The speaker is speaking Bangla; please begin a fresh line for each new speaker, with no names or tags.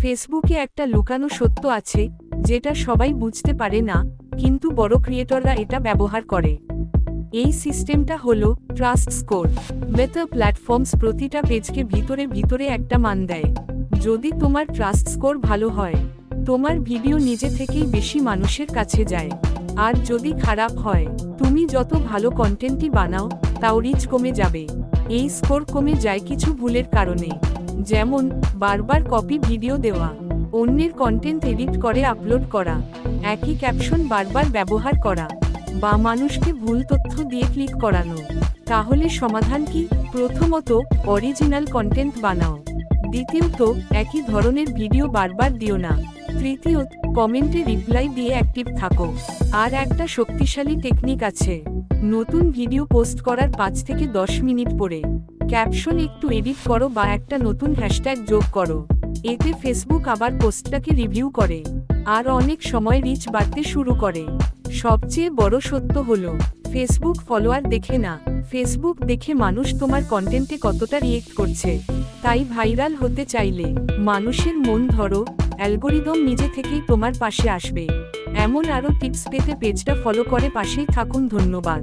ফেসবুকে একটা লুকানো সত্য আছে, যেটা সবাই বুঝতে পারে না, কিন্তু বড় ক্রিয়েটররা এটা ব্যবহার করে। এই সিস্টেমটা হলো ট্রাস্ট স্কোর। মেটা প্ল্যাটফর্মস প্রতিটা পেজকে ভিতরে ভিতরে একটা মান দেয়। যদি তোমার ট্রাস্ট স্কোর ভালো হয়, তোমার ভিডিও নিজে থেকেই বেশি মানুষের কাছে যায়। আর যদি খারাপ হয়, তুমি যত ভালো কন্টেন্টই বানাও, তাও রিচ কমে যাবে। এই স্কোর কমে যায় কিছু ভুলের কারণে, যেমন বারবার কপি ভিডিও দেওয়া, অন্যের কন্টেন্ট এডিট করে আপলোড করা, একই ক্যাপশন বারবার ব্যবহার করা, বা মানুষকে ভুল তথ্য দিয়ে ক্লিক করানো। তাহলে সমাধান কি? প্রথমত, অরিজিনাল কন্টেন্ট বানাও। দ্বিতীয়ত, একই ধরনের ভিডিও বারবার দিও না। তৃতীয়ত, কমেন্টে রিপ্লাই দিয়ে অ্যাক্টিভ থাকো। আর একটা শক্তিশালী টেকনিক আছে, নতুন ভিডিও পোস্ট করার 5 থেকে 10 মিনিট পরে ক্যাপশন একটু এডিট করো বা একটা নতুন হ্যাশট্যাগ যোগ করো। এতে ফেসবুক আবার পোস্টটাকে রিভিউ করে, আর অনেক সময় রিচ বাড়তে শুরু করে। সবচেয়ে বড় সত্য হলো, ফেসবুক ফলোয়ার দেখে না, ফেসবুক দেখে মানুষ তোমার কন্টেন্টে কতটা রিয়েক্ট করছে। তাই ভাইরাল হতে চাইলে মানুষের মন ধরো, অ্যালগোরিদম নিজে থেকেই তোমার পাশে আসবে। এমন আরও টিপস পেতে পেজটা ফলো করে পাশেই থাকুন। ধন্যবাদ।